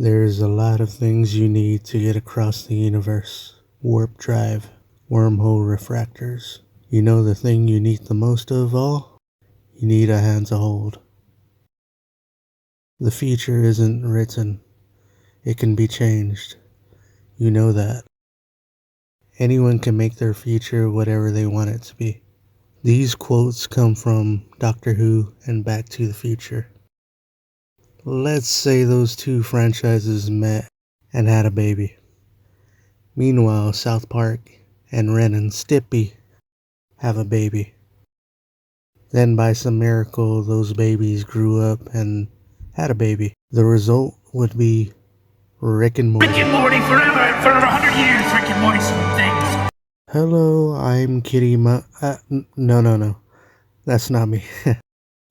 There's a lot of things you need to get across the universe. Warp drive, wormhole refractors. You know the thing you need the most of all? You need a hand to hold. The future isn't written. It can be changed. You know that. Anyone can make their future whatever they want it to be. These quotes come from Doctor Who and Back to the Future. Let's say those two franchises met and had a baby. Meanwhile, South Park and Ren and Stimpy have a baby. Then by some miracle, those babies grew up and had a baby. The result would be Rick and Morty. Rick and Morty forever and for 100 years. Rick and Morty some things. Hello, I'm Kitty No. That's not me.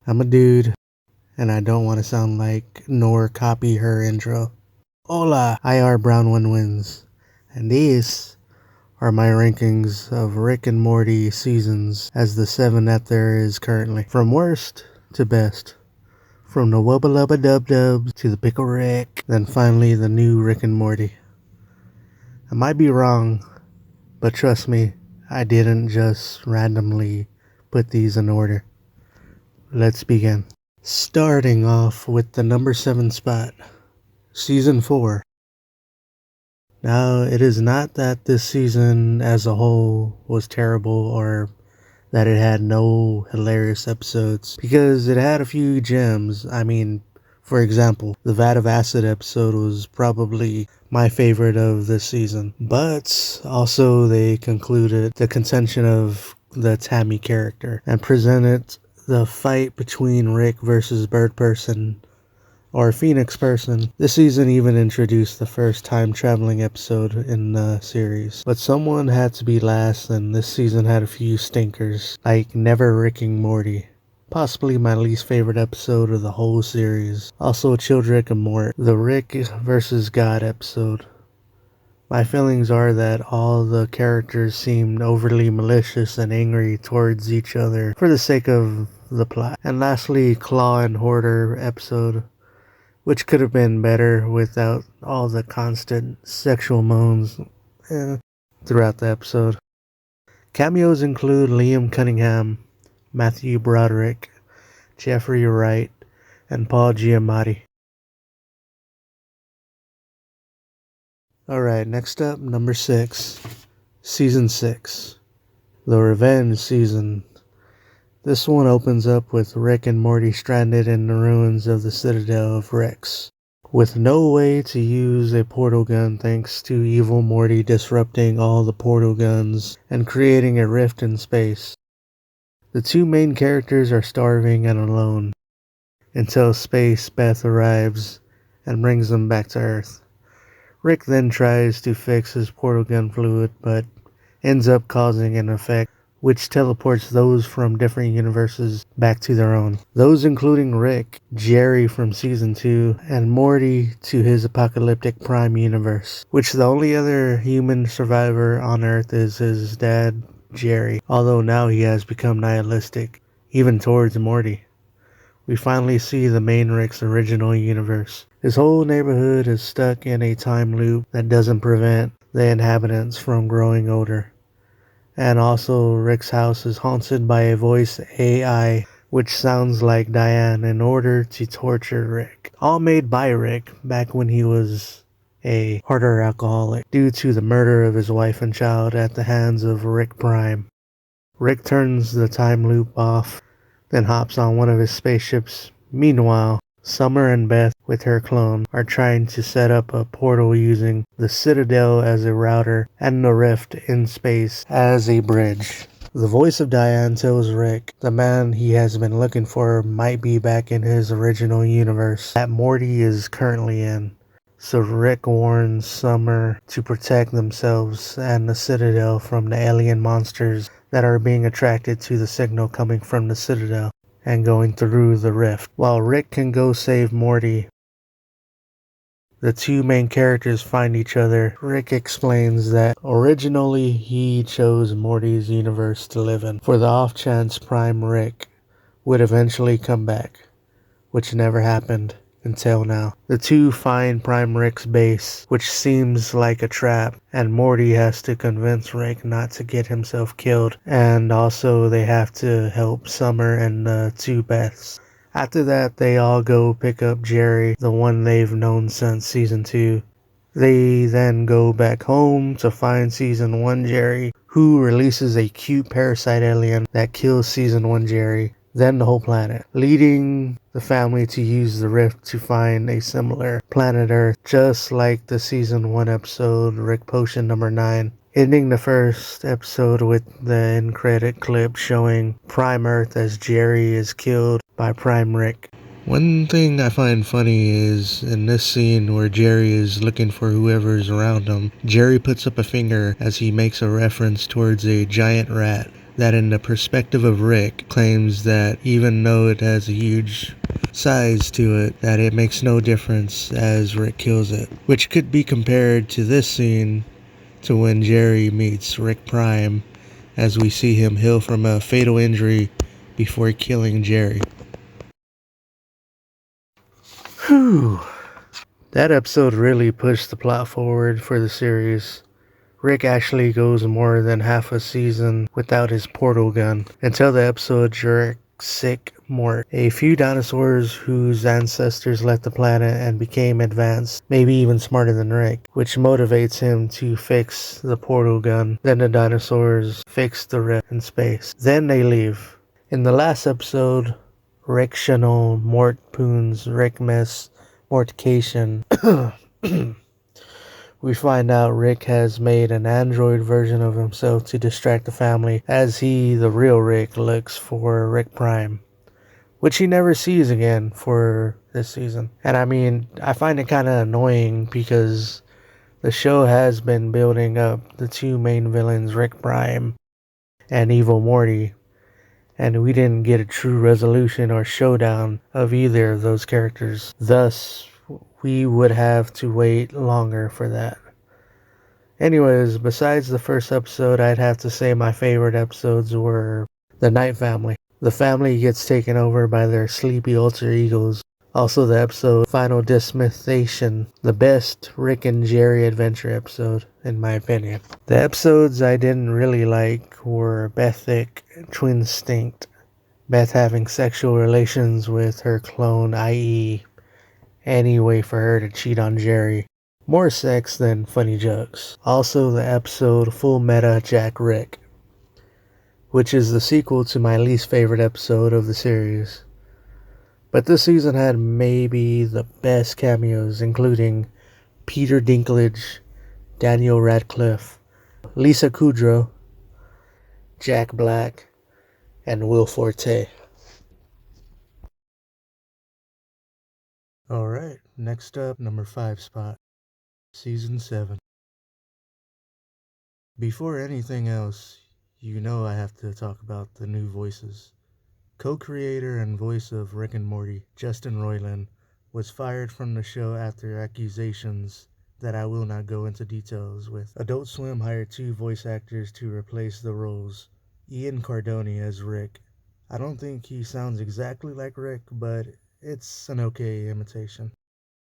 I'm a dude, and I don't want to sound like nor copy her intro. Hola, IR Brown One wins. And these are my rankings of Rick and Morty seasons as the 7 that there is currently. From worst to best. From the Wubba Lubba Dub Dubs to the Pickle Rick. Then finally the new Rick and Morty. I might be wrong, but trust me, I didn't just randomly put these in order. Let's begin. Starting off with the number 7 spot. Season 4. Now, it is not that this season as a whole was terrible or that it had no hilarious episodes, because it had a few gems. I mean, for example, the Vat of Acid episode was probably my favorite of this season. But also they concluded the contention of the Tammy character and presented the fight between Rick versus Bird Person or Phoenix Person. This season even introduced the first time traveling episode in the series. But someone had to be last, and this season had a few stinkers, like Never Rick and Morty. Possibly my least favorite episode of the whole series. Also chilled Rick and Morty, the Rick versus God episode. My feelings are that all the characters seemed overly malicious and angry towards each other for the sake of the plot. And lastly, Claw and Hoarder episode, which could have been better without all the constant sexual moans throughout the episode. Cameos include Liam Cunningham, Matthew Broderick, Jeffrey Wright, and Paul Giamatti. Alright, next up, number 6. Season 6. The Revenge Season. This one opens up with Rick and Morty stranded in the ruins of the Citadel of Rex, with no way to use a portal gun thanks to evil Morty disrupting all the portal guns and creating a rift in space. The two main characters are starving and alone, until Space Beth arrives and brings them back to Earth. Rick then tries to fix his portal gun fluid, but ends up causing an effect which teleports those from different universes back to their own. Those including Rick, Jerry from Season 2, and Morty to his apocalyptic Prime universe, which the only other human survivor on Earth is his dad, Jerry, although now he has become nihilistic, even towards Morty. We finally see the main Rick's original universe. His whole neighborhood is stuck in a time loop that doesn't prevent the inhabitants from growing older. And also, Rick's house is haunted by a voice AI which sounds like Diane in order to torture Rick. All made by Rick back when he was a harder alcoholic due to the murder of his wife and child at the hands of Rick Prime. Rick turns the time loop off, then hops on one of his spaceships. Meanwhile, Summer and Beth, with her clone, are trying to set up a portal using the Citadel as a router and the rift in space as a bridge. The voice of Diane tells Rick the man he has been looking for might be back in his original universe that Morty is currently in. So Rick warns Summer to protect themselves and the Citadel from the alien monsters that are being attracted to the signal coming from the Citadel and going through the rift. While Rick can go save Morty, the two main characters find each other. Rick explains that originally he chose Morty's universe to live in for the off chance Prime Rick would eventually come back, which never happened until now. The two find Prime Rick's base, which seems like a trap, and Morty has to convince Rick not to get himself killed, and also they have to help Summer and the two Beths. After that, they all go pick up Jerry, the one they've known since season 2. They then go back home to find season 1 Jerry, who releases a cute parasite alien that kills season 1 Jerry, then the whole planet, leading the family to use the rift to find a similar planet Earth, just like the season 1 episode Rick Potion number 9, ending the first episode with the end credit clip showing Prime Earth as Jerry is killed by Prime Rick. One thing I find funny is in this scene where Jerry is looking for whoever's around him, Jerry puts up a finger as he makes a reference towards a giant rat that in the perspective of Rick claims that even though it has a huge size to it, that it makes no difference as Rick kills it, which could be compared to this scene to when Jerry meets Rick Prime as we see him heal from a fatal injury before killing Jerry. Whew. That episode really pushed the plot forward for the series. Rick actually goes more than half a season without his portal gun until the episode Jurassic Mort. A few dinosaurs whose ancestors left the planet and became advanced, maybe even smarter than Rick, which motivates him to fix the portal gun. Then the dinosaurs fix the rift in space. Then they leave. In the last episode, Rick Chanel, Mort Poons, Rick Mess, Mortification, we find out Rick has made an android version of himself to distract the family as he, the real Rick, looks for Rick Prime, which he never sees again for this season. And I mean, I find it kind of annoying because the show has been building up the two main villains, Rick Prime and Evil Morty, and we didn't get a true resolution or showdown of either of those characters. Thus, we would have to wait longer for that. Anyways, besides the first episode, I'd have to say my favorite episodes were The Night Family. The family gets taken over by their sleepy alter egos. Also the episode Final Dismissation, the best Rick and Jerry adventure episode, in my opinion. The episodes I didn't really like were Bethic, Twinstinct, Beth having sexual relations with her clone, i.e. any way for her to cheat on Jerry. More sex than funny jokes. Also the episode Full Meta Jack Rick, which is the sequel to my least favorite episode of the series. But this season had maybe the best cameos, including Peter Dinklage, Daniel Radcliffe, Lisa Kudrow, Jack Black, and Will Forte. Alright, next up, number 5 spot, Season 7. Before anything else, you know I have to talk about the new voices. Co-creator and voice of Rick and Morty, Justin Roiland, was fired from the show after accusations that I will not go into details with. Adult Swim hired 2 voice actors to replace the roles. Ian Cardone as Rick. I don't think he sounds exactly like Rick, but it's an okay imitation.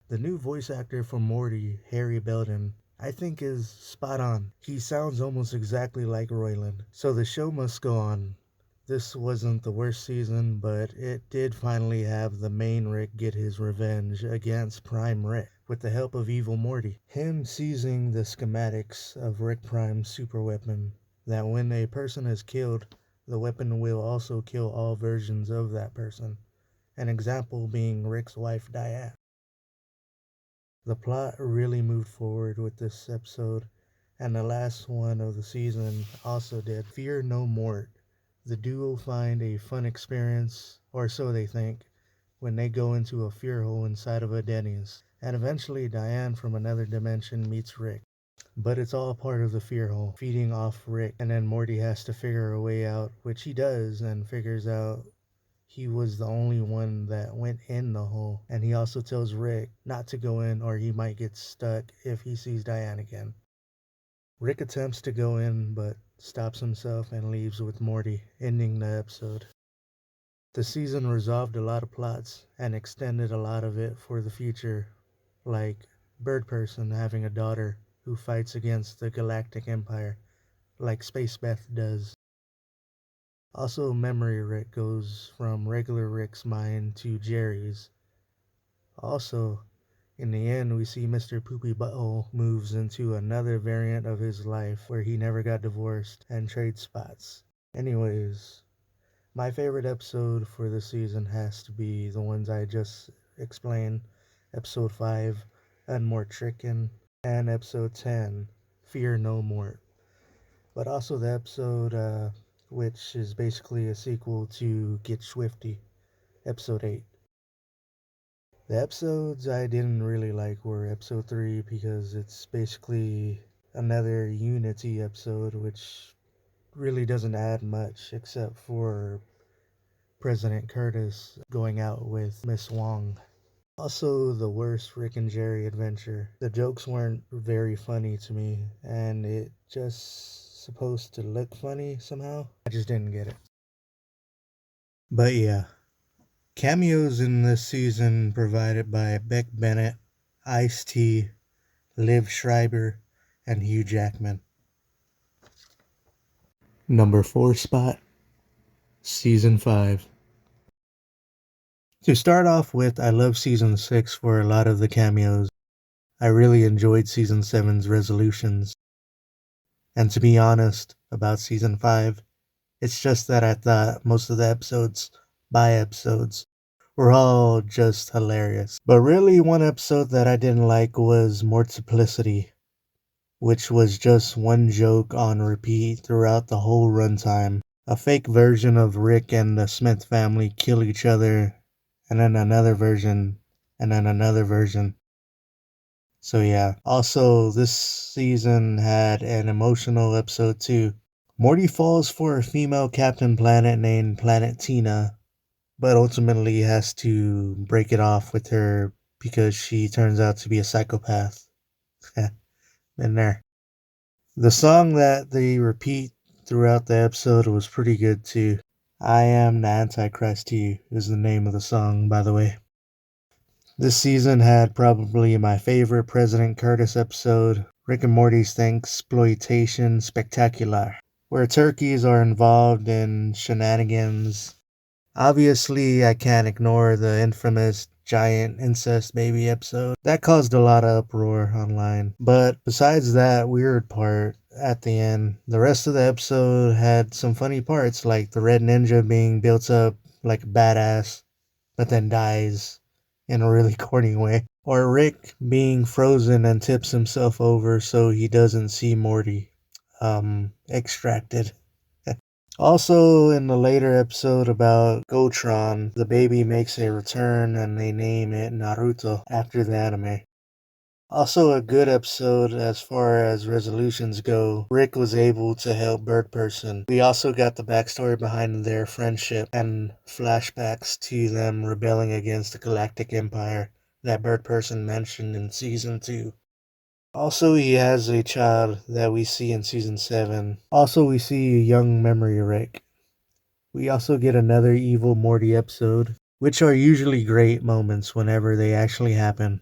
The new voice actor for Morty, Harry Belden, I think is spot on. He sounds almost exactly like Roiland, so the show must go on. This wasn't the worst season, but it did finally have the main Rick get his revenge against Prime Rick with the help of Evil Morty. Him seizing the schematics of Rick Prime's super weapon, that when a person is killed, the weapon will also kill all versions of that person. An example being Rick's wife Diane. The plot really moved forward with this episode, and the last one of the season also did. Fear no more. The duo find a fun experience, or so they think, when they go into a fear hole inside of a Denny's. And eventually Diane from another dimension meets Rick. But it's all part of the fear hole, feeding off Rick, and then Morty has to figure a way out, which he does, and figures out he was the only one that went in the hole. And he also tells Rick not to go in or he might get stuck if he sees Diane again. Rick attempts to go in, but stops himself and leaves with Morty, ending the episode. The season resolved a lot of plots and extended a lot of it for the future, like Bird Person having a daughter who fights against the Galactic Empire, like Space Beth does. Also, Memory Rick goes from regular Rick's mind to Jerry's. Also, in the end, we see Mr. Poopy Butthole moves into another variant of his life where he never got divorced and trades spots. Anyways, my favorite episode for this season has to be the ones I just explained. Episode 5, Unmore Trickin', and episode 10, Fear No More. But also the episode which is basically a sequel to Get Swifty, episode 8. The episodes I didn't really like were episode 3 because it's basically another Unity episode which really doesn't add much except for President Curtis going out with Miss Wong. Also, the worst Rick and Jerry adventure. The jokes weren't very funny to me, and it just supposed to look funny somehow. I just didn't get it. But yeah, cameos in this season provided by Beck Bennett, Ice-T, Liv Schreiber, and Hugh Jackman. Number 4 spot, Season 5. To start off with, I love Season 6 for a lot of the cameos. I really enjoyed Season 7's resolutions. And to be honest about Season 5, it's just that I thought most of the episodes, were all just hilarious. But really, one episode that I didn't like was Mortiplicity, which was just one joke on repeat throughout the whole runtime. A fake version of Rick and the Smith family kill each other, and then another version, and then another version. So yeah, also this season had an emotional episode too. Morty falls for a female Captain Planet named Planet Tina, but ultimately has to break it off with her because she turns out to be a psychopath. Been there. The song that they repeat throughout the episode was pretty good too. I Am the Antichrist to You is the name of the song, by the way. This season had probably my favorite President Curtis episode, Rick and Morty's Thanksploitation Spectacular, where turkeys are involved in shenanigans. Obviously, I can't ignore the infamous giant incest baby episode. That caused a lot of uproar online. But besides that weird part at the end, the rest of the episode had some funny parts, like the Red Ninja being built up like a badass, but then dies in a really corny way. Or Rick being frozen and tips himself over so he doesn't see Morty. Extracted. Also, in the later episode about Gotron, the baby makes a return and they name it Naruto after the anime. Also, a good episode as far as resolutions go. Rick was able to help Bird Person. We also got the backstory behind their friendship and flashbacks to them rebelling against the Galactic Empire that Bird Person mentioned in Season 2. Also, he has a child that we see in Season 7. Also, we see a young Memory Rick. We also get another Evil Morty episode, which are usually great moments whenever they actually happen.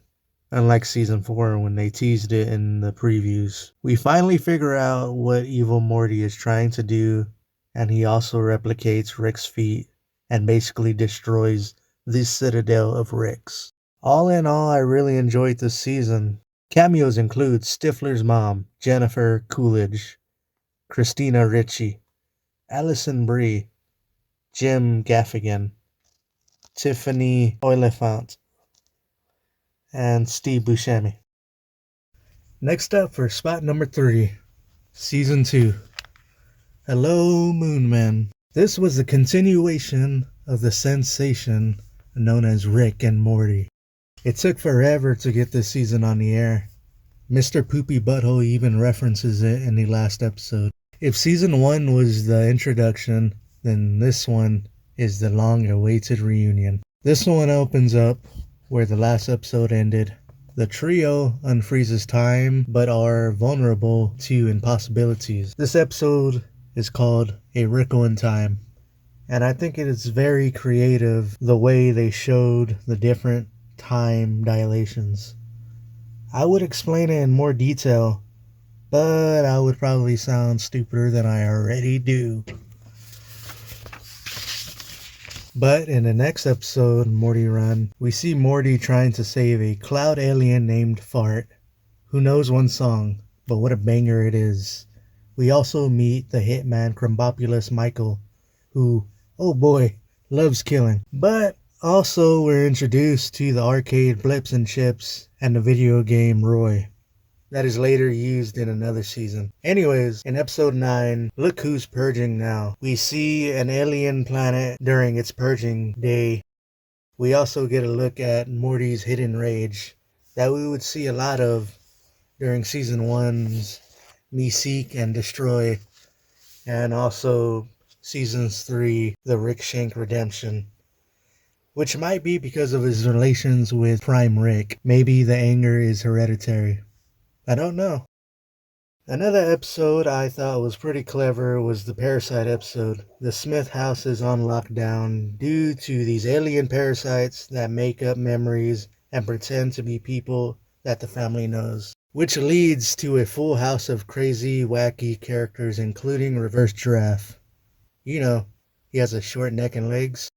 Unlike Season 4 when they teased it in the previews. We finally figure out what Evil Morty is trying to do, and he also replicates Rick's feat and basically destroys this citadel of Ricks. All in all, I really enjoyed this season. Cameos include Stifler's mom, Jennifer Coolidge, Christina Ricci, Alison Brie, Jim Gaffigan, Tiffany Oliphant, and Steve Buscemi. Next up for spot number 3, Season 2, Hello Moon Man. This was a continuation of the sensation known as Rick and Morty. It took forever to get this season on the air. Mr. Poopy Butthole even references it in the last episode. If Season 1 was the introduction, then this one is the long-awaited reunion. This one opens up where the last episode ended. The trio unfreezes time, but are vulnerable to impossibilities. This episode is called A Wrinkle in Time. And I think it is very creative the way they showed the different time dilations. I would explain it in more detail, but I would probably sound stupider than I already do. But in the next episode, Morty Run, we see Morty trying to save a cloud alien named Fart, who knows one song, but what a banger it is. We also meet the hitman Crumbopulous Michael, who, oh boy, loves killing. But also we're introduced to the arcade Blips and Chips and the video game Roy. That is later used in another season. Anyways, in episode 9, look who's purging now. We see an alien planet during its purging day. We also get a look at Morty's hidden rage that we would see a lot of during season 1's Me Seek and Destroy, and also seasons 3, the Rick Shank Redemption. Which might be because of his relations with Prime Rick. Maybe the anger is hereditary. I don't know. Another episode I thought was pretty clever was the Parasite episode. The Smith house is on lockdown due to these alien parasites that make up memories and pretend to be people that the family knows. Which leads to a full house of crazy, wacky characters, including Reverse Giraffe. You know, he has a short neck and legs.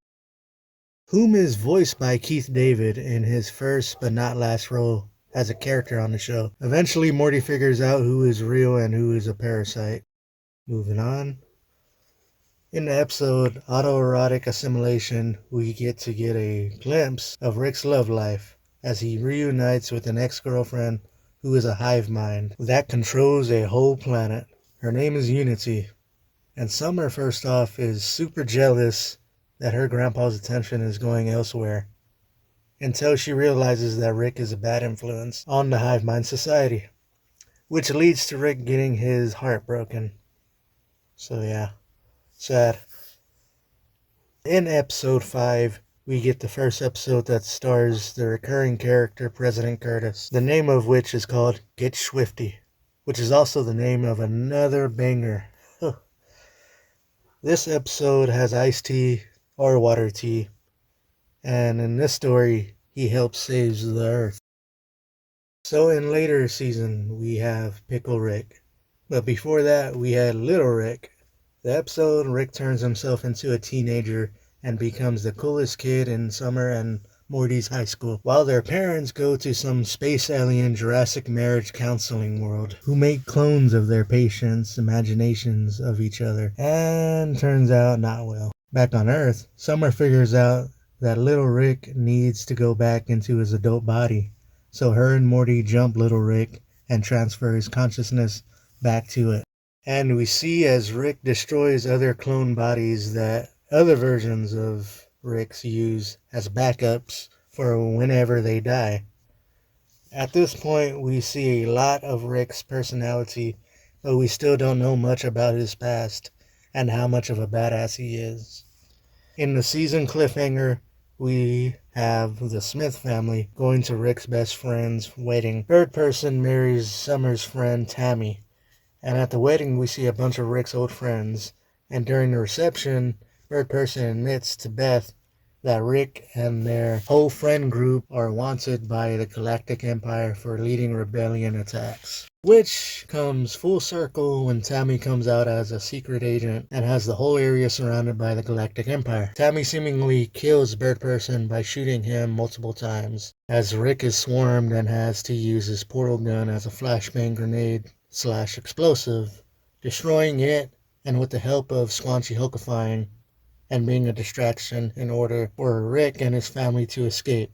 Whom is voiced by Keith David in his first but not last role as a character on the show. Eventually, Morty figures out who is real and who is a parasite. Moving on. In the episode Autoerotic Assimilation, we get a glimpse of Rick's love life as he reunites with an ex-girlfriend who is a hive mind that controls a whole planet. Her name is Unity. And Summer, first off, is super jealous that her grandpa's attention is going elsewhere, until she realizes that Rick is a bad influence on the hive mind society, which leads to Rick getting his heart broken. So yeah, sad. In episode 5, we get the first episode that stars the recurring character President Curtis, the name of which is called Get Swifty, which is also the name of another banger. This episode has iced tea or water tea, and in this story, he helps save the earth. So in later season, we have Pickle Rick. But before that, we had Little Rick. The episode, Rick turns himself into a teenager and becomes the coolest kid in Summer and Morty's high school, while their parents go to some space alien Jurassic marriage counseling world, who make clones of their patients' imaginations of each other, and turns out not well. Back on Earth, Summer figures out that Little Rick needs to go back into his adult body, so her and Morty jump Little Rick and transfer his consciousness back to it. And we see as Rick destroys other clone bodies that other versions of Rick's use as backups for whenever they die. At this point, we see a lot of Rick's personality, but we still don't know much about his past and how much of a badass he is. In the season cliffhanger, we have the Smith family going to Rick's best friend's wedding. Third person marries Summer's friend Tammy. And at the wedding, we see a bunch of Rick's old friends. And during the reception, third person admits to Beth that Rick and their whole friend group are wanted by the Galactic Empire for leading rebellion attacks. Which comes full circle when Tammy comes out as a secret agent and has the whole area surrounded by the Galactic Empire. Tammy seemingly kills Bird Person by shooting him multiple times, as Rick is swarmed and has to use his portal gun as a flashbang grenade / explosive, destroying it, and with the help of Squanchy Hulkifying and being a distraction in order for Rick and his family to escape.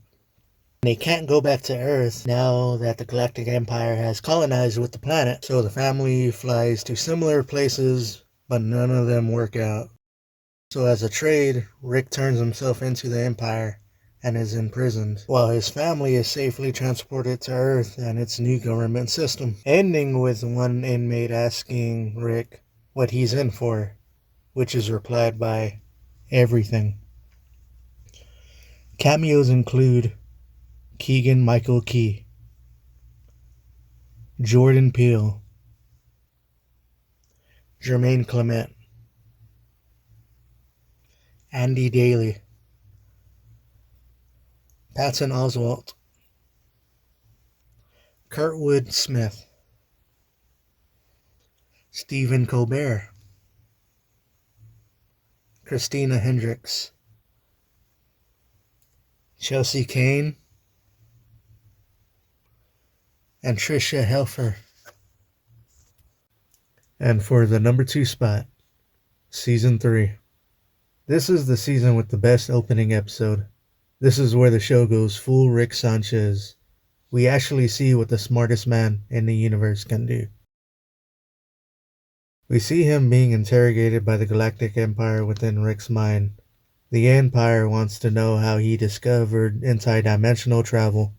They can't go back to Earth now that the Galactic Empire has colonized with the planet, so the family flies to similar places, but none of them work out. So as a trade, Rick turns himself into the Empire and is imprisoned, while his family is safely transported to Earth and its new government system, ending with one inmate asking Rick what he's in for, which is replied by everything. Cameos include Keegan-Michael Key, Jordan Peele, Jermaine Clement, Andy Daly, Patton Oswalt, Kurtwood Smith, Stephen Colbert, Christina Hendricks, Chelsea Kane, and Tricia Helfer. And for the number 2 spot, Season 3. This is the season with the best opening episode. This is where the show goes full Rick Sanchez. We actually see what the smartest man in the universe can do. We see him being interrogated by the Galactic Empire within Rick's mind. The Empire wants to know how he discovered interdimensional travel.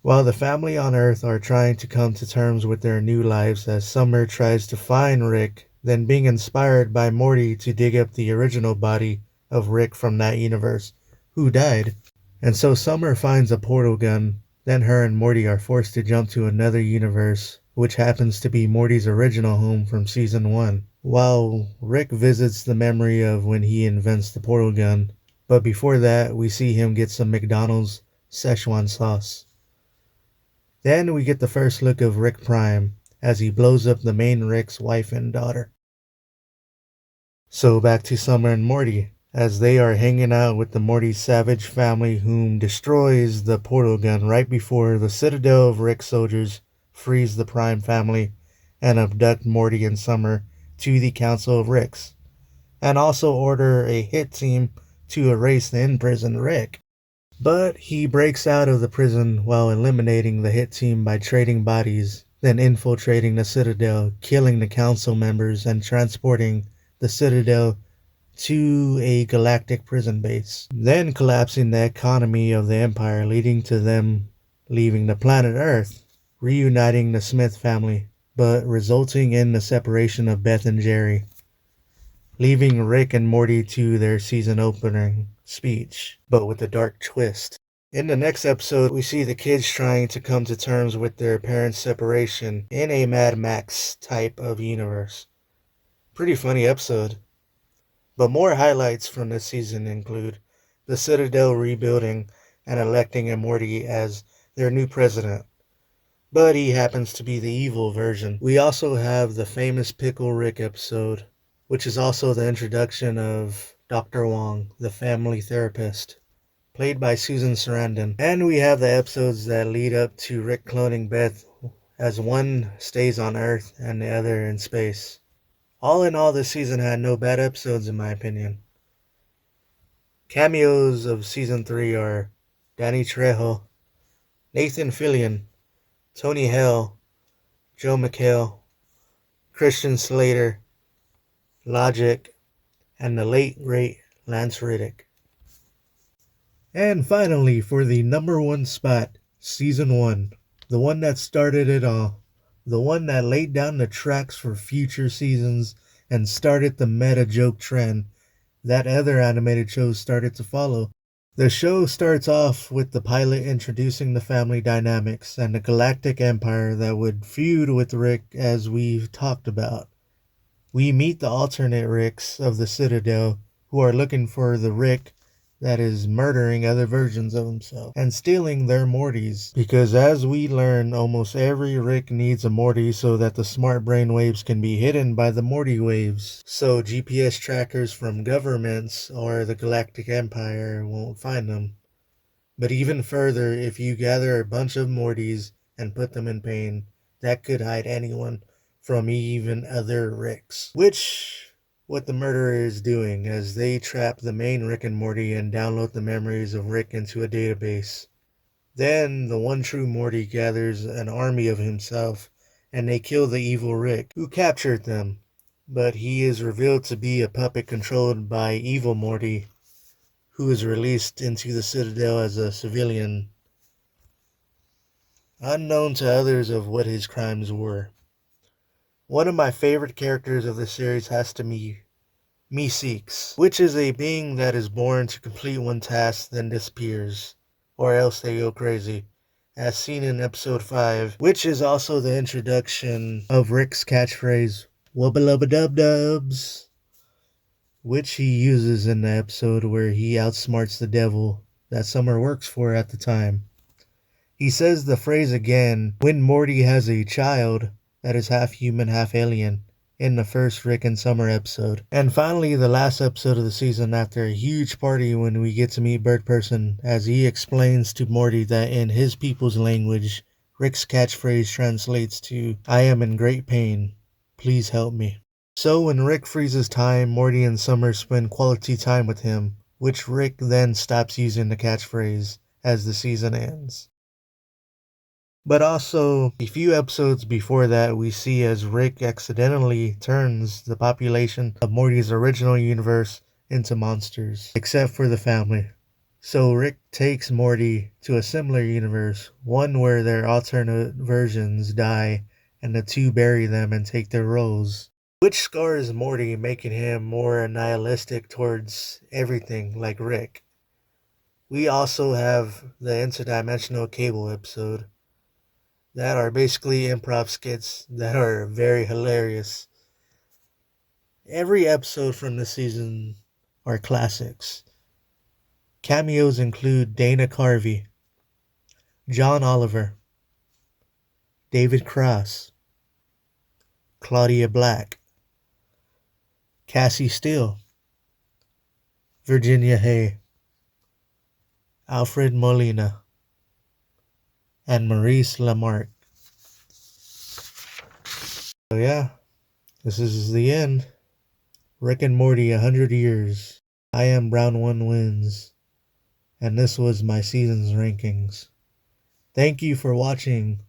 While the family on Earth are trying to come to terms with their new lives as Summer tries to find Rick, then being inspired by Morty to dig up the original body of Rick from that universe, who died. And so Summer finds a portal gun, then her and Morty are forced to jump to another universe, which happens to be Morty's original home from Season 1, while Rick visits the memory of when he invents the portal gun. But before that, we see him get some McDonald's Szechuan sauce. Then we get the first look of Rick Prime, as he blows up the main Rick's wife and daughter. So back to Summer and Morty, as they are hanging out with the Morty savage family whom destroys the portal gun right before the Citadel of Rick soldiers freeze the Prime family and abduct Morty and Summer to the Council of Ricks, and also order a hit team to erase the imprisoned Rick. But he breaks out of the prison while eliminating the hit team by trading bodies, then infiltrating the Citadel, killing the council members, and transporting the Citadel to a galactic prison base, then collapsing the economy of the Empire, leading to them leaving the planet Earth, reuniting the Smith family, but resulting in the separation of Beth and Jerry, leaving Rick and Morty to their season opening speech, but with a dark twist. In the next episode, we see the kids trying to come to terms with their parents' separation in a Mad Max type of universe. Pretty funny episode. But more highlights from this season include the Citadel rebuilding and electing a Morty as their new president, but he happens to be the evil version. We also have the famous Pickle Rick episode, which is also the introduction of Dr. Wong, the family therapist, played by Susan Sarandon. And we have the episodes that lead up to Rick cloning Beth, as one stays on Earth and the other in space. All in all, this season had no bad episodes in my opinion. Cameos of Season 3 are Danny Trejo, Nathan Fillion, Tony Hale, Joe McHale, Christian Slater, Logic, and the late great Lance Reddick. And finally, for the number 1 spot, Season 1, the one that started it all, the one that laid down the tracks for future seasons and started the meta joke trend that other animated shows started to follow. The show starts off with the pilot introducing the family dynamics and the Galactic Empire that would feud with Rick, as we've talked about. We meet the alternate Ricks of the Citadel who are looking for the Rick that is murdering other versions of himself and stealing their Mortys, because as we learn, almost every Rick needs a Morty so that the smart brain waves can be hidden by the Morty waves, so GPS trackers from governments or the Galactic Empire won't find them. But even further, if you gather a bunch of Mortys and put them in pain, that could hide anyone from even other Ricks, which what the murderer is doing, as they trap the main Rick and Morty and download the memories of Rick into a database. Then the one true Morty gathers an army of himself and they kill the evil Rick who captured them, but he is revealed to be a puppet controlled by evil Morty, who is released into the Citadel as a civilian, unknown to others of what his crimes were. One of my favorite characters of the series has to be Meeseeks, which is a being that is born to complete one task then disappears, or else they go crazy, as seen in episode 5, which is also the introduction of Rick's catchphrase, "Wubba lubba dub dubs," which he uses in the episode where he outsmarts the devil that Summer works for at the time. He says the phrase again when Morty has a child that is half human, half alien in the first Rick and Summer episode. And finally, the last episode of the season, after a huge party when we get to meet Bird Person, as he explains to Morty that in his people's language, Rick's catchphrase translates to, "I am in great pain. Please help me." So when Rick freezes time, Morty and Summer spend quality time with him, which Rick then stops using the catchphrase as the season ends. But also, a few episodes before that, we see as Rick accidentally turns the population of Morty's original universe into monsters, except for the family. So Rick takes Morty to a similar universe, one where their alternate versions die and the two bury them and take their roles, which scars Morty, making him more nihilistic towards everything like Rick. We also have the interdimensional cable episode that are basically improv skits that are very hilarious. Every episode from this season are classics. Cameos include Dana Carvey, John Oliver, David Cross, Claudia Black, Cassie Steele, Virginia Hay, Alfred Molina, and Maurice Lamarck. So yeah, this is the end. Rick and Morty, 100 years. I am Brown One wins. And this was my season's rankings. Thank you for watching.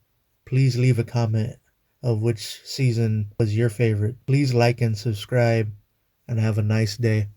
Please leave a comment of which season was your favorite. Please like and subscribe, and have a nice day.